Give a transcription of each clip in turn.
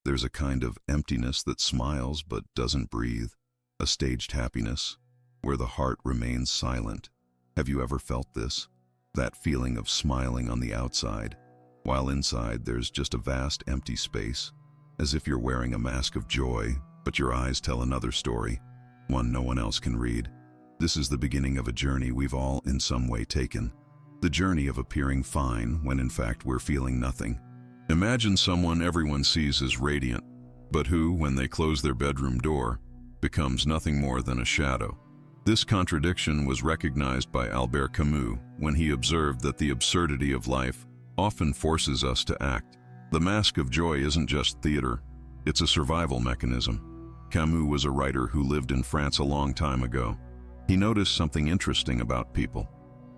There's a kind of emptiness that smiles but doesn't breathe, a staged happiness where the heart remains silent. Have you ever felt this? That feeling of smiling on the outside, while inside there's just a vast empty space, as if you're wearing a mask of joy, but your eyes tell another story, one no one else can read. This is the beginning of a journey we've all in some way taken. The journey of appearing fine when in fact we're feeling nothing. Imagine someone everyone sees as radiant, but who, when they close their bedroom door, becomes nothing more than a shadow. This contradiction was recognized by Albert Camus when he observed that the absurdity of life often forces us to act. The mask of joy isn't just theater, it's a survival mechanism. Camus was a writer who lived in France a long time ago. He noticed something interesting about people.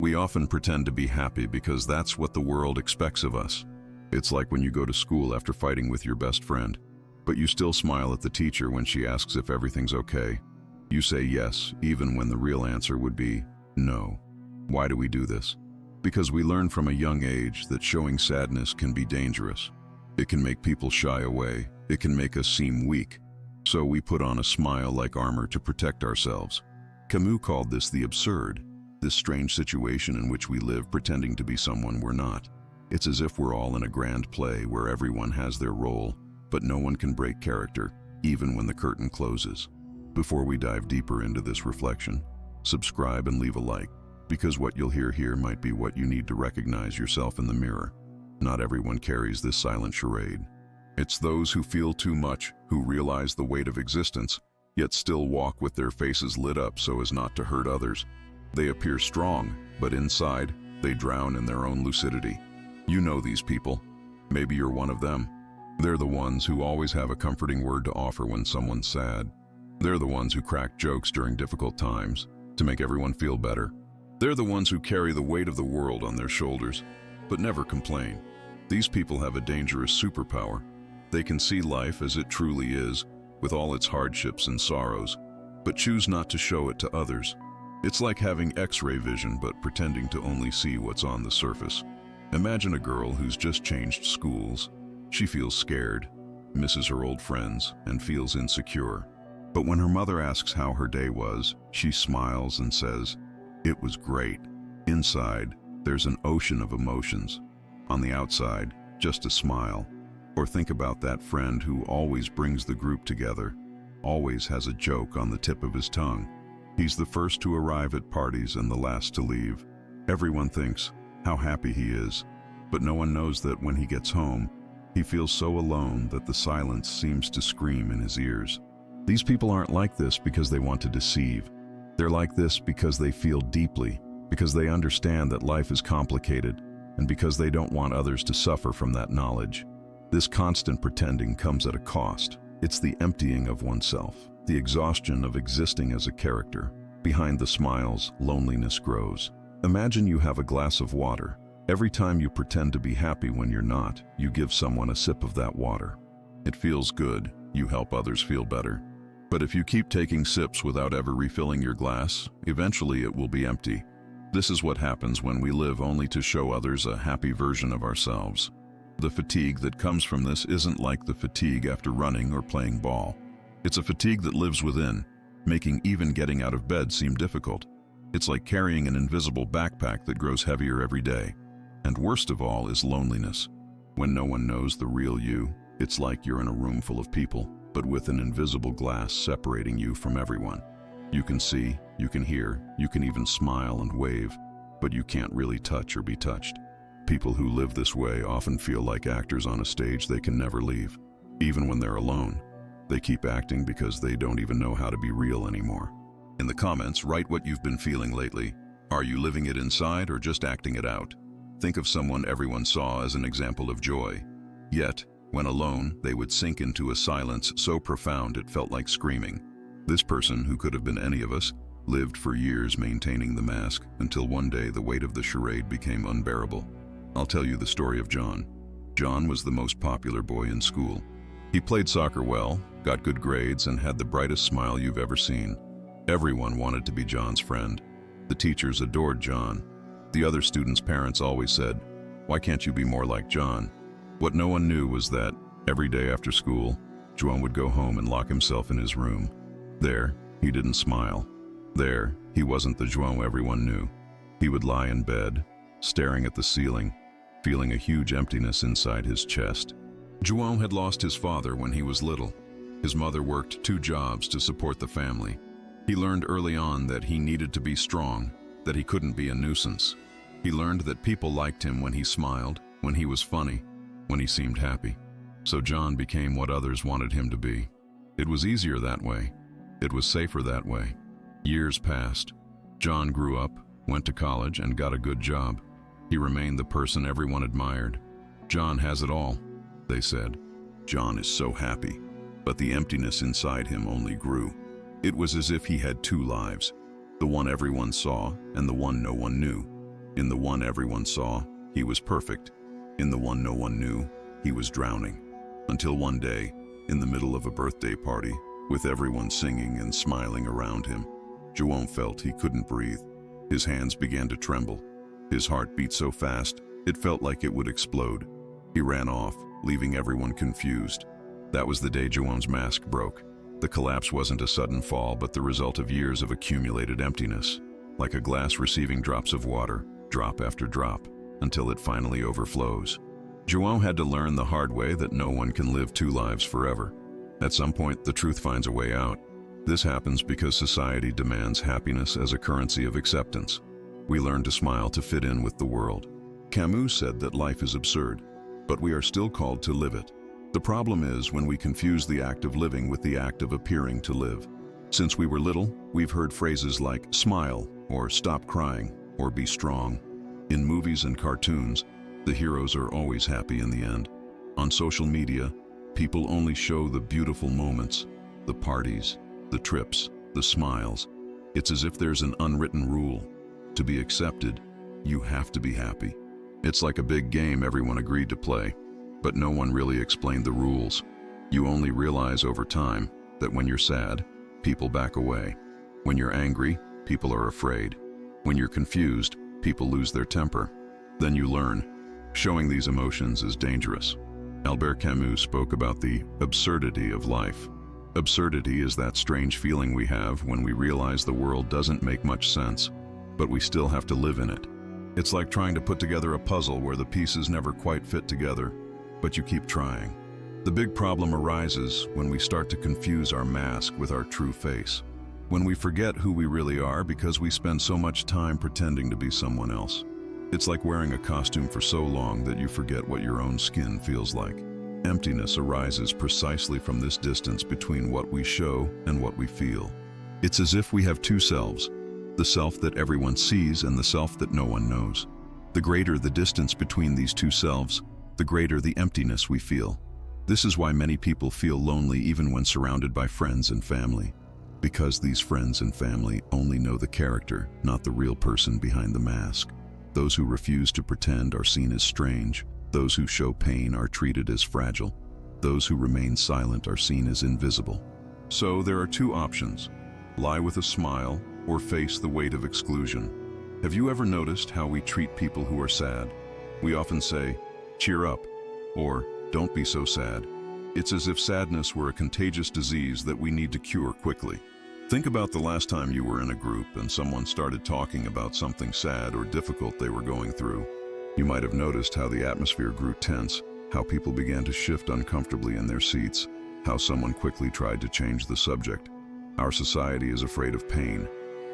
We often pretend to be happy because that's what the world expects of us. It's like when you go to school after fighting with your best friend, but you still smile at the teacher when she asks if everything's okay. You say yes, even when the real answer would be no. Why do we do this? Because we learn from a young age that showing sadness can be dangerous. It can make people shy away. It can make us seem weak. So we put on a smile like armor to protect ourselves. Camus called this the absurd, this strange situation in which we live pretending to be someone we're not. It's as if we're all in a grand play where everyone has their role, but no one can break character, even when the curtain closes. Before we dive deeper into this reflection, subscribe and leave a like, because what you'll hear here might be what you need to recognize yourself in the mirror. Not everyone carries this silent charade. It's those who feel too much, who realize the weight of existence, yet still walk with their faces lit up so as not to hurt others. They appear strong, but inside, they drown in their own lucidity. You know these people. Maybe you're one of them. They're the ones who always have a comforting word to offer when someone's sad. They're the ones who crack jokes during difficult times to make everyone feel better. They're the ones who carry the weight of the world on their shoulders, but never complain. These people have a dangerous superpower. They can see life as it truly is, with all its hardships and sorrows, but choose not to show it to others. It's like having X-ray vision but pretending to only see what's on the surface. Imagine a girl who's just changed schools. She feels scared, misses her old friends, and feels insecure. But when her mother asks how her day was, she smiles and says, "It was great." Inside, there's an ocean of emotions. On the outside, just a smile. Or think about that friend who always brings the group together, always has a joke on the tip of his tongue. He's the first to arrive at parties and the last to leave. Everyone thinks how happy he is, but no one knows that when he gets home, he feels so alone that the silence seems to scream in his ears. These people aren't like this because they want to deceive. They're like this because they feel deeply, because they understand that life is complicated, and because they don't want others to suffer from that knowledge. This constant pretending comes at a cost. It's the emptying of oneself, the exhaustion of existing as a character. Behind the smiles, loneliness grows. Imagine you have a glass of water. Every time you pretend to be happy when you're not, you give someone a sip of that water. It feels good. You help others feel better. But if you keep taking sips without ever refilling your glass, eventually it will be empty. This is what happens when we live only to show others a happy version of ourselves. The fatigue that comes from this isn't like the fatigue after running or playing ball. It's a fatigue that lives within, making even getting out of bed seem difficult. It's like carrying an invisible backpack that grows heavier every day. And worst of all is loneliness. When no one knows the real you, it's like you're in a room full of people, but with an invisible glass separating you from everyone. You can see, you can hear, you can even smile and wave, but you can't really touch or be touched. People who live this way often feel like actors on a stage they can never leave. Even when they're alone, they keep acting because they don't even know how to be real anymore. In the comments, write what you've been feeling lately. Are you living it inside or just acting it out? Think of someone everyone saw as an example of joy. Yet, when alone, they would sink into a silence so profound it felt like screaming. This person, who could have been any of us, lived for years maintaining the mask until one day the weight of the charade became unbearable. I'll tell you the story of John. John was the most popular boy in school. He played soccer well, got good grades, and had the brightest smile you've ever seen. Everyone wanted to be John's friend. The teachers adored John. The other students' parents always said, "Why can't you be more like John?" What no one knew was that Every day after school, João would go home and lock himself in his room. There, he didn't smile. There, he wasn't the João everyone knew. He would lie in bed, staring at the ceiling, feeling a huge emptiness inside his chest. João had lost his father when he was little. His mother worked 2 jobs to support the family. He learned early on that he needed to be strong, that he couldn't be a nuisance. He learned that people liked him when he smiled, when he was funny, when he seemed happy. So John became what others wanted him to be. It was easier that way. It was safer that way. Years passed. John grew up, went to college, and got a good job. He remained the person everyone admired. John has it all, they said. John is so happy, but the emptiness inside him only grew. It was as if he had 2 lives, the one everyone saw and the one no one knew. In the one everyone saw, he was perfect. In the one no one knew, he was drowning. Until one day, in the middle of a birthday party, with everyone singing and smiling around him, João felt he couldn't breathe. His hands began to tremble. His heart beat so fast, it felt like it would explode. He ran off, leaving everyone confused. That was the day João's mask broke. The collapse wasn't a sudden fall, but the result of years of accumulated emptiness, like a glass receiving drops of water, drop after drop, until it finally overflows. João had to learn the hard way that no one can live 2 lives forever. At some point, the truth finds a way out. This happens because society demands happiness as a currency of acceptance. We learn to smile to fit in with the world. Camus said that life is absurd, but we are still called to live it. The problem is when we confuse the act of living with the act of appearing to live. Since we were little, we've heard phrases like smile, or stop crying, or be strong. In movies and cartoons, the heroes are always happy in the end. On social media, people only show the beautiful moments, the parties, the trips, the smiles. It's as if there's an unwritten rule. To be accepted, you have to be happy. It's like a big game everyone agreed to play, but no one really explained the rules. You only realize over time that when you're sad, people back away. When you're angry, people are afraid. When you're confused, people lose their temper. Then you learn. Showing these emotions is dangerous. Albert Camus spoke about the absurdity of life. Absurdity is that strange feeling we have when we realize the world doesn't make much sense, but we still have to live in it. It's like trying to put together a puzzle where the pieces never quite fit together, but you keep trying. The big problem arises when we start to confuse our mask with our true face. When we forget who we really are because we spend so much time pretending to be someone else. It's like wearing a costume for so long that you forget what your own skin feels like. Emptiness arises precisely from this distance between what we show and what we feel. It's as if we have 2 selves, the self that everyone sees and the self that no one knows. The greater the distance between these 2 selves, the greater the emptiness we feel. This is why many people feel lonely even when surrounded by friends and family. Because these friends and family only know the character, not the real person behind the mask. Those who refuse to pretend are seen as strange. Those who show pain are treated as fragile. Those who remain silent are seen as invisible. So there are 2 options: lie with a smile or face the weight of exclusion. Have you ever noticed how we treat people who are sad? We often say, "Cheer up," or "Don't be so sad." It's as if sadness were a contagious disease that we need to cure quickly. Think about the last time you were in a group and someone started talking about something sad or difficult they were going through. You might have noticed how the atmosphere grew tense, how people began to shift uncomfortably in their seats, how someone quickly tried to change the subject. Our society is afraid of pain.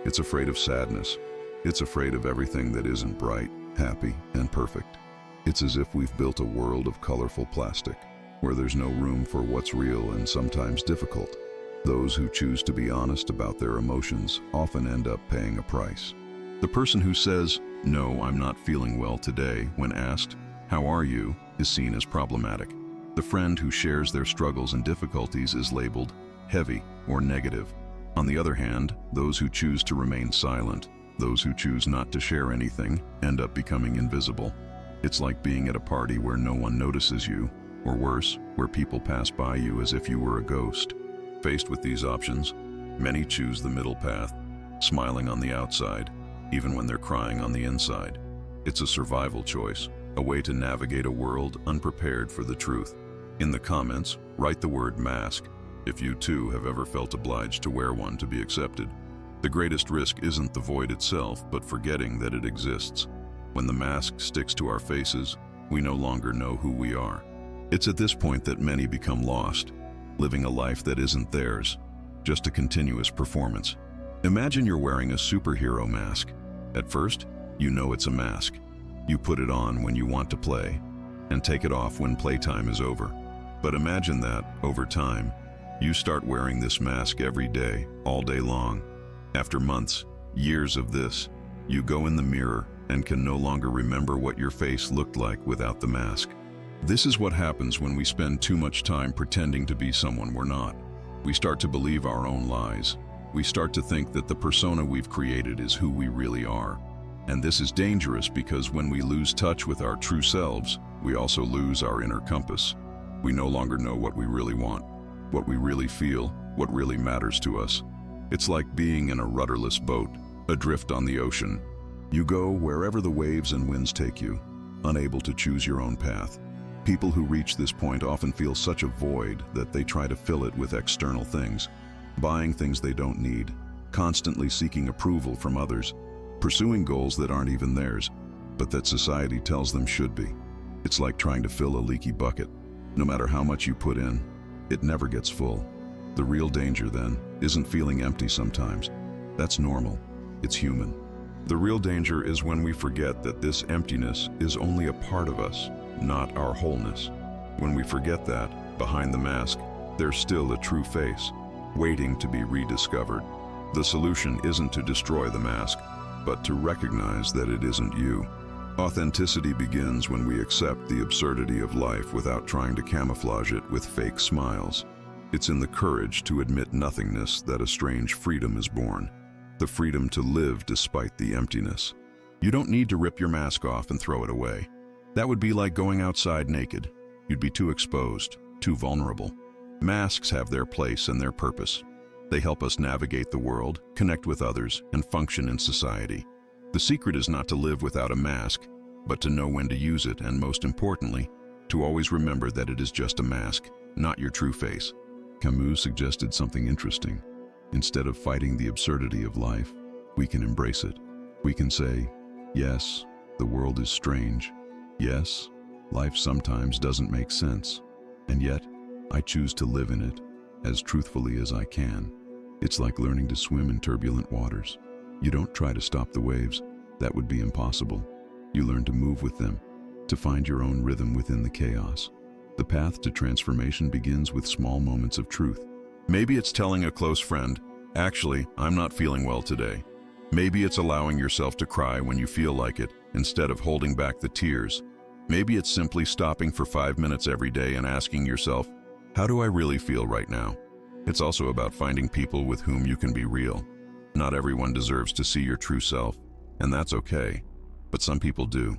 It's afraid of sadness. It's afraid of everything that isn't bright, happy, and perfect. It's as if we've built a world of colorful plastic, where there's no room for what's real and sometimes difficult. Those who choose to be honest about their emotions often end up paying a price. The person who says, "No, I'm not feeling well today," when asked, "How are you?" is seen as problematic. The friend who shares their struggles and difficulties is labeled heavy or negative. On the other hand, those who choose to remain silent, those who choose not to share anything, end up becoming invisible. It's like being at a party where no one notices you, or worse, where people pass by you as if you were a ghost. Faced with these options, many choose the middle path, smiling on the outside, even when they're crying on the inside. It's a survival choice, a way to navigate a world unprepared for the truth. In the comments, write the word mask if you too have ever felt obliged to wear one to be accepted. The greatest risk isn't the void itself, but forgetting that it exists. When the mask sticks to our faces, we no longer know who we are. It's at this point that many become lost, living a life that isn't theirs, just a continuous performance. Imagine you're wearing a superhero mask. At first, you know it's a mask. You put it on when you want to play, and take it off when playtime is over. But imagine that, over time, you start wearing this mask every day, all day long. After months, years of this, you go in the mirror and can no longer remember what your face looked like without the mask. This is what happens when we spend too much time pretending to be someone we're not. We start to believe our own lies. We start to think that the persona we've created is who we really are. And this is dangerous because when we lose touch with our true selves, we also lose our inner compass. We no longer know what we really want, what we really feel, what really matters to us. It's like being in a rudderless boat, adrift on the ocean. You go wherever the waves and winds take you, unable to choose your own path. People who reach this point often feel such a void that they try to fill it with external things, buying things they don't need, constantly seeking approval from others, pursuing goals that aren't even theirs, but that society tells them should be. It's like trying to fill a leaky bucket. No matter how much you put in, it never gets full. The real danger, then, isn't feeling empty sometimes. That's normal. It's human. The real danger is when we forget that this emptiness is only a part of us, not our wholeness. When we forget that, behind the mask, there's still a true face, waiting to be rediscovered. The solution isn't to destroy the mask, but to recognize that it isn't you. Authenticity begins when we accept the absurdity of life without trying to camouflage it with fake smiles. It's in the courage to admit nothingness that a strange freedom is born. The freedom to live despite the emptiness. You don't need to rip your mask off and throw it away. That would be like going outside naked. You'd be too exposed, too vulnerable. Masks have their place and their purpose. They help us navigate the world, connect with others, and function in society. The secret is not to live without a mask, but to know when to use it, and most importantly, to always remember that it is just a mask, not your true face. Camus suggested something interesting. Instead of fighting the absurdity of life, we can embrace it. We can say, yes, the world is strange. Yes, life sometimes doesn't make sense. And yet, I choose to live in it as truthfully as I can. It's like learning to swim in turbulent waters. You don't try to stop the waves. That would be impossible. You learn to move with them, to find your own rhythm within the chaos. The path to transformation begins with small moments of truth. Maybe it's telling a close friend, actually, I'm not feeling well today. Maybe it's allowing yourself to cry when you feel like it, instead of holding back the tears. Maybe it's simply stopping for 5 minutes every day and asking yourself, how do I really feel right now? It's also about finding people with whom you can be real. Not everyone deserves to see your true self, and that's okay. But some people do.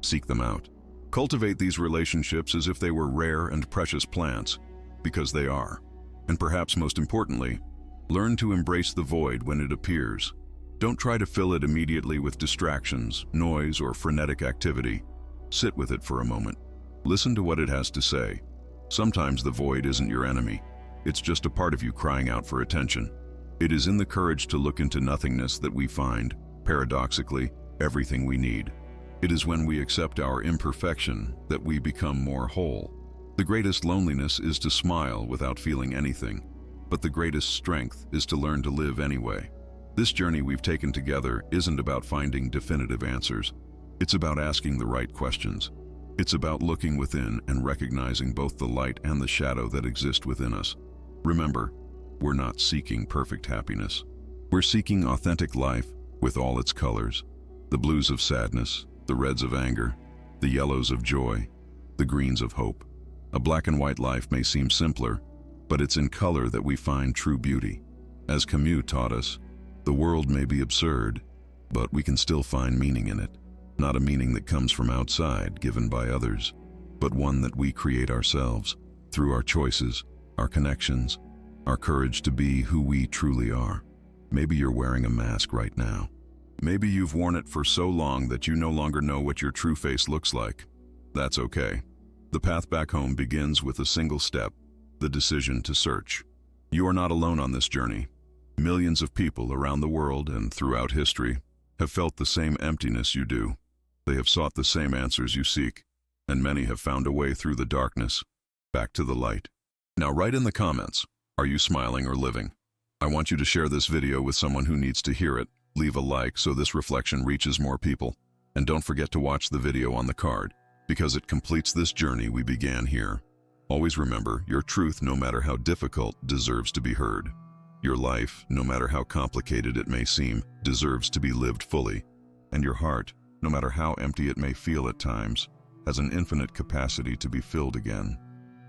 Seek them out. Cultivate these relationships as if they were rare and precious plants, because they are. And perhaps most importantly, learn to embrace the void when it appears. Don't try to fill it immediately with distractions, noise, or frenetic activity. Sit with it for a moment. Listen to what it has to say. Sometimes the void isn't your enemy. It's just a part of you crying out for attention. It is in the courage to look into nothingness that we find, paradoxically, everything we need. It is when we accept our imperfection that we become more whole. The greatest loneliness is to smile without feeling anything, but the greatest strength is to learn to live anyway. This journey we've taken together isn't about finding definitive answers. It's about asking the right questions. It's about looking within and recognizing both the light and the shadow that exist within us. Remember, we're not seeking perfect happiness. We're seeking authentic life with all its colors. The blues of sadness, the reds of anger, the yellows of joy, the greens of hope. A black and white life may seem simpler, but it's in color that we find true beauty. As Camus taught us, the world may be absurd, but we can still find meaning in it. Not a meaning that comes from outside, given by others, but one that we create ourselves, through our choices, our connections, our courage to be who we truly are. Maybe you're wearing a mask right now. Maybe you've worn it for so long that you no longer know what your true face looks like. That's okay. The path back home begins with a single step, the decision to search. You are not alone on this journey. Millions of people around the world and throughout history have felt the same emptiness you do. They have sought the same answers you seek, and many have found a way through the darkness, back to the light. Now write in the comments, are you smiling or living? I want you to share this video with someone who needs to hear it. Leave a like so this reflection reaches more people. And don't forget to watch the video on the card, because it completes this journey we began here. Always remember, your truth, no matter how difficult, deserves to be heard. Your life, no matter how complicated it may seem, deserves to be lived fully. And your heart, no matter how empty it may feel at times, has an infinite capacity to be filled again.